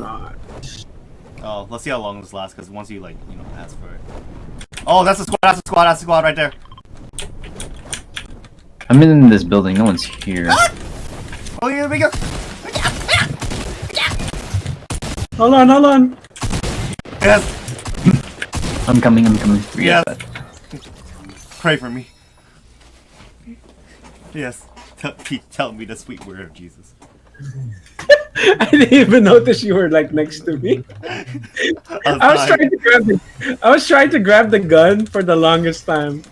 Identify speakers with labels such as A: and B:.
A: God.
B: Oh, let's see how long this lasts, because once you, like, you know, ask for it. Oh, that's a squad, that's a squad, that's a squad right there.
C: I'm in this building, no one's here.
B: Oh, here we go.
A: Hold on.
B: Yes.
C: I'm coming.
B: Yes. Pray for me. Yes. Tell me the sweet word of Jesus.
A: I didn't even notice you were like next to me. I was trying to grab the gun for the longest time.